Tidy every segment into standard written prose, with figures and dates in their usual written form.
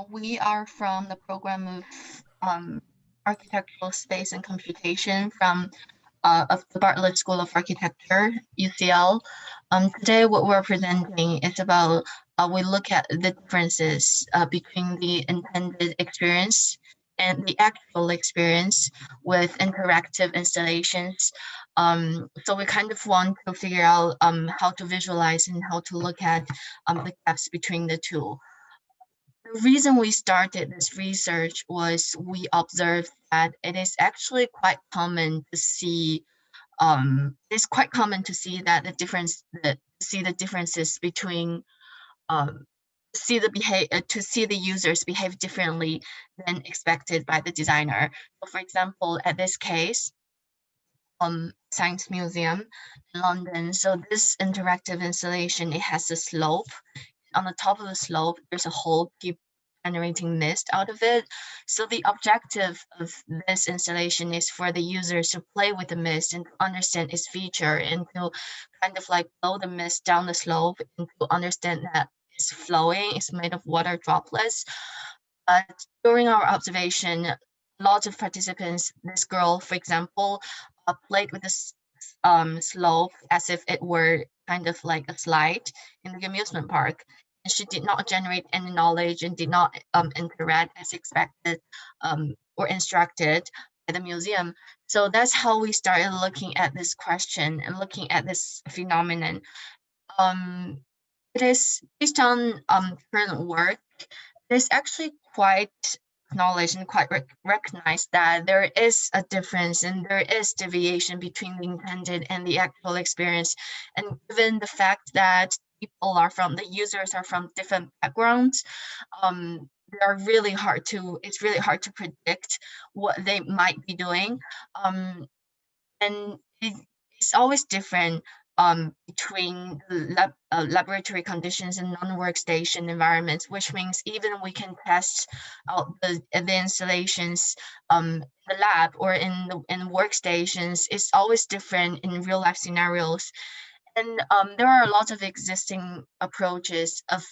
We are from the program of um, Architectural Space and Computation of the Bartlett School of Architecture, UCL. Today, what we're presenting is about we look at the differences between the intended experience and the actual experience with interactive installations. So we kind of want to figure out how to visualize and how to look at the gaps between the two. The reason we started this research was we observed that it is actually quite common to see it's quite common to see that the differences between um, to see the users behave differently than expected by the designer. So for example, at this case, Science Museum in London. So this interactive installation, it has a slope. On the top of the slope, there's a hole keep generating mist out of it. So the objective of this installation is for the users to play with the mist and to understand its feature and to kind of like blow the mist down the slope and to understand that it's flowing, it's made of water droplets. During our observation, lots of participants, this girl, for example, played with this slope as if it were kind of like a slide in the amusement park. And she did not generate any knowledge and did not interact as expected or instructed by the museum. So that's how we started looking at this question and looking at this phenomenon. Um, it is based on current work. It is actually quite acknowledged and quite recognized that there is a difference and there is deviation between the intended and the actual experience. And given the fact that the users are from different backgrounds, it's really hard to predict what they might be doing. And it's always different between laboratory conditions and non-workstation environments, which means even we can test out the installations in the lab or in workstations, it's always different in real life scenarios. And there are a lot of existing approaches of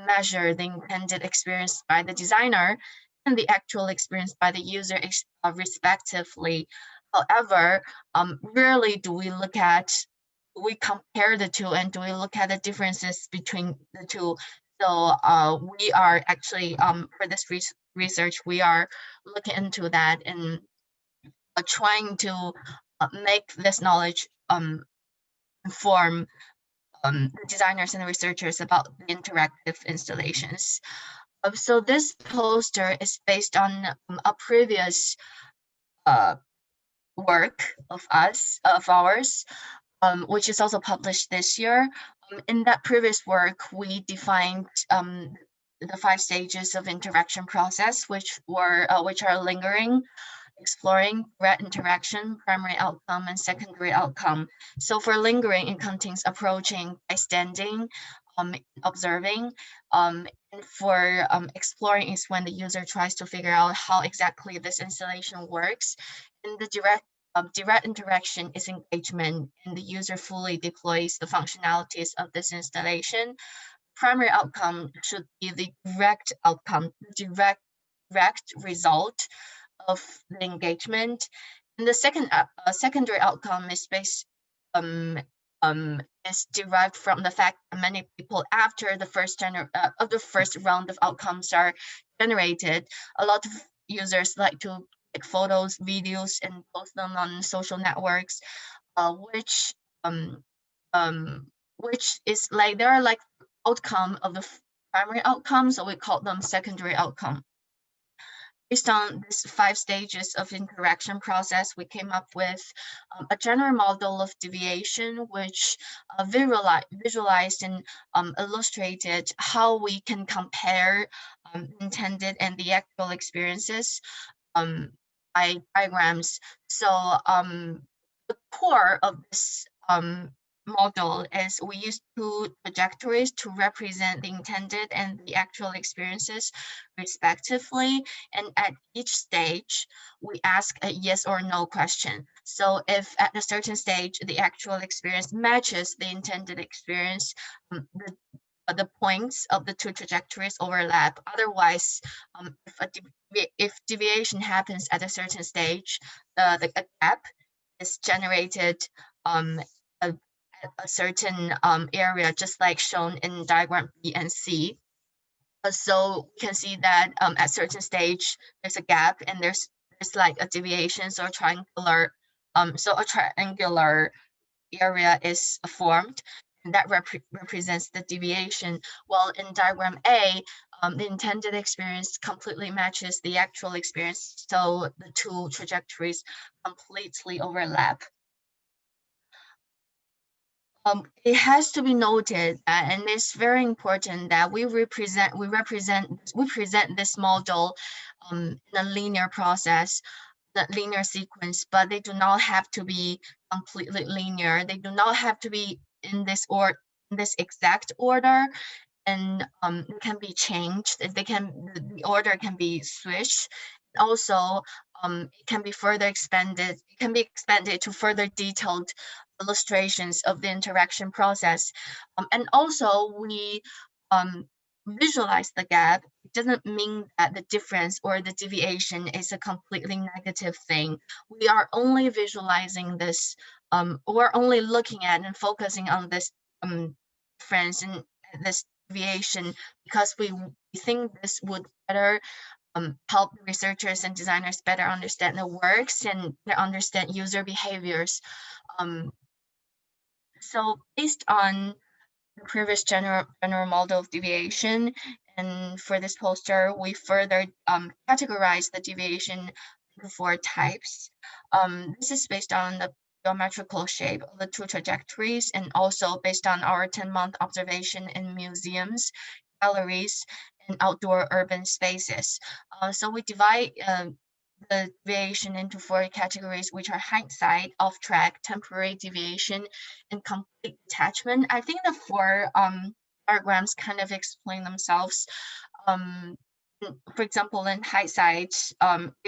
measure the intended experience by the designer and the actual experience by the user respectively. However, rarely do we compare the two and do we look at the differences between the two. So we are actually, for this research, we are looking into that and trying to make this knowledge inform the designers and the researchers about the interactive installations. So this poster is based on a previous uh, work of ours, which is also published this year. In that previous work, we defined the 5 stages of interaction process, which are lingering, exploring, direct interaction, primary outcome, and secondary outcome. So for lingering, it contains approaching by standing, observing, and for exploring is when the user tries to figure out how exactly this installation works. And the direct interaction is engagement, and the user fully deploys the functionalities of this installation. Primary outcome should be the direct outcome, direct result of the engagement. And the secondary outcome is um, is derived from the fact that many people after the first round of outcomes are generated, a lot of users like to take photos, videos, and post them on social networks, which um, um, which is like there are like outcome of the primary outcome, so we call them secondary outcome. Based on these 5 stages of interaction process, we came up with a general model of deviation, which visualized and illustrated how we can compare intended and the actual experiences by diagrams. So the core of this model is we use 2 trajectories to represent the intended and the actual experiences respectively. And at each stage, we ask a yes or no question. So if at a certain stage, the actual experience matches the intended experience, the the points of the two trajectories overlap. Otherwise, if deviation happens at a certain stage, a gap is generated um, a, at a certain area, just like shown in diagram B and C. So we can see that at certain stage there's a gap and there's like a deviation, so a triangular area is formed, and that represents the deviation. While in diagram A, the intended experience completely matches the actual experience, so the two trajectories completely overlap. It has to be noted that, and it's very important that we present this model in a linear process, the linear sequence, but they do not have to be completely linear. They do not have to be in this exact order, and it can be changed. The order can be switched. Also, it can be further expanded. It can be expanded to further detailed illustrations of the interaction process. And also, we um, visualize the gap. It doesn't mean that the difference or the deviation is a completely negative thing. We are only visualizing this, we're only looking at and focusing on this difference and this deviation because we think this would better help researchers and designers better understand the works and better understand user behaviors. Um, so based on the previous general model of deviation, and for this poster, we further categorize the deviation into four types. This is based on the geometrical shape of the two trajectories and also based on our 10-month observation in museums, galleries, and outdoor urban spaces. So we divide the deviation into four categories, which are hindsight, off track, temporary deviation, and complete detachment. I think the four diagrams kind of explain themselves. Um, for example, in hindsight,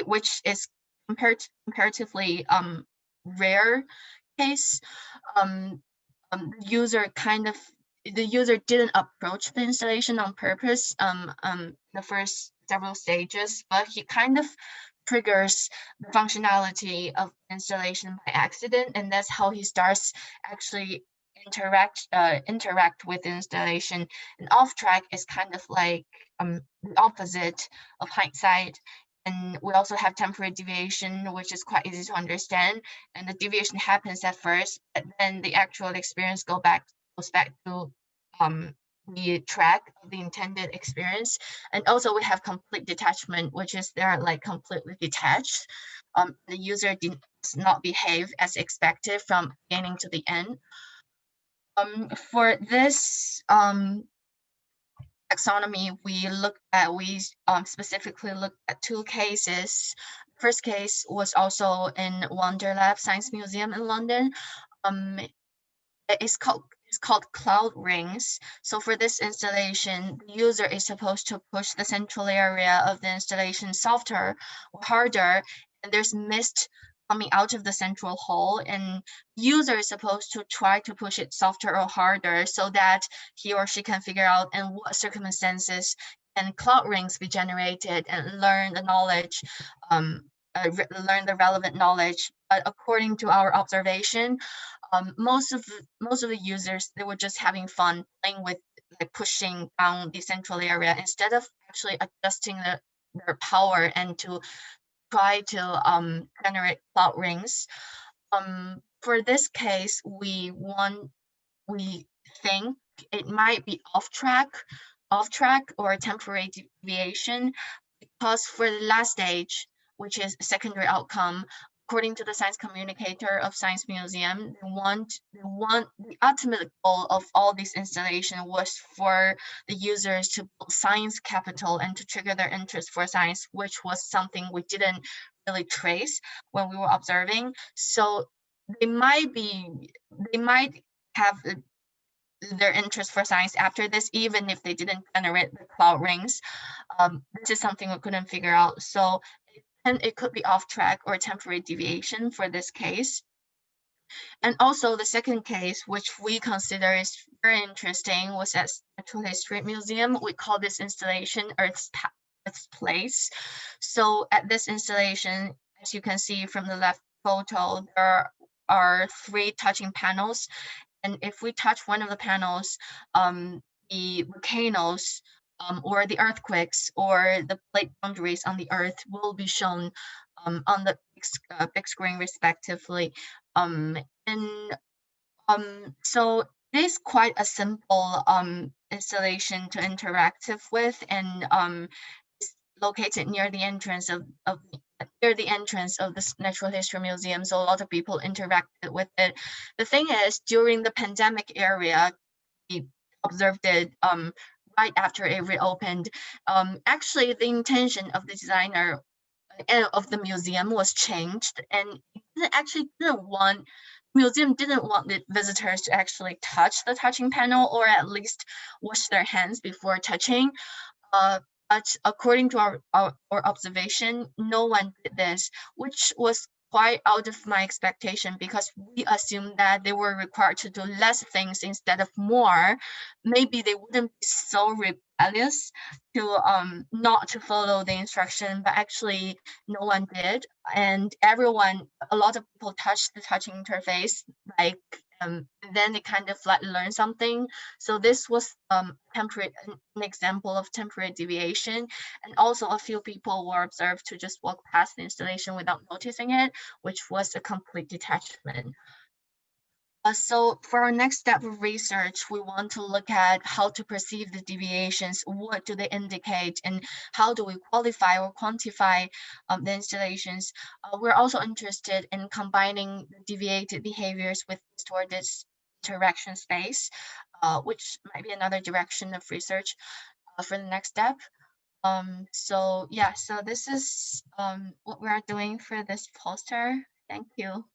which is comparatively rare case, um, user kind of the user didn't approach the installation on purpose the first several stages, but he kind of triggers the functionality of installation by accident, and that's how he starts actually interact with the installation. And off track is kind of like the opposite of hindsight. And we also have temporary deviation, which is quite easy to understand. And the deviation happens at first, but then the actual experience goes back to um, the track of the intended experience. And also we have complete detachment, which is they're like completely detached. The user does not behave as expected from beginning to the end. For this taxonomy, we specifically looked at two cases. First case was also in Wonderlab Science Museum in London. Um, it's called cloud rings. So for this installation, the user is supposed to push the central area of the installation softer or harder, and there's mist coming out of the central hole, and user is supposed to try to push it softer or harder so that he or she can figure out in what circumstances can cloud rings be generated and learn the knowledge, learn the relevant knowledge. But according to our observation, most of the users, they were just having fun playing with like pushing down the central area instead of actually adjusting their power and to try to generate cloud rings. For this case, we think it might be off track or a temporary deviation, because for the last stage, which is secondary outcome, according to the science communicator of Science Museum, the ultimate goal of all these installation was for the users to build science capital and to trigger their interest for science, which was something we didn't really trace when we were observing. So they might be, they might have their interest for science after this, even if they didn't generate the cloud rings. This is something we couldn't figure out. So and it could be off track or temporary deviation for this case. And also the second case, which we consider is very interesting, was at Natural History Museum. We call this installation Earth's Place. So at this installation, as you can see from the left photo, there are three touching panels. And if we touch one of the panels, the volcanoes or the earthquakes or the plate boundaries on the earth will be shown on the big screen respectively. Um, and so it is quite a simple installation to interactive with, and it's located near the entrance of near the entrance of this Natural History Museum. So a lot of people interacted with it. The thing is, during the pandemic era, we observed it right after it reopened. Actually, the intention of the designer of the museum was changed, and it actually didn't want museum didn't want the visitors to actually touch the touching panel, or at least wash their hands before touching. Uh, but according to our observation, no one did this, which was quite out of my expectation because we assumed that they were required to do less things instead of more. Maybe they wouldn't be so rebellious to not to follow the instruction, but actually no one did. And a lot of people touched the touching interface, like then they kind of like learn something. So this was temporary, an example of temporary deviation. And also a few people were observed to just walk past the installation without noticing it, which was a complete detachment. So for our next step of research, we want to look at how to perceive the deviations, what do they indicate, and how do we qualify or quantify the installations. We're also interested in combining the deviated behaviors with distorted interaction space, which might be another direction of research for the next step. So yeah, so this is what we're doing for this poster. Thank you.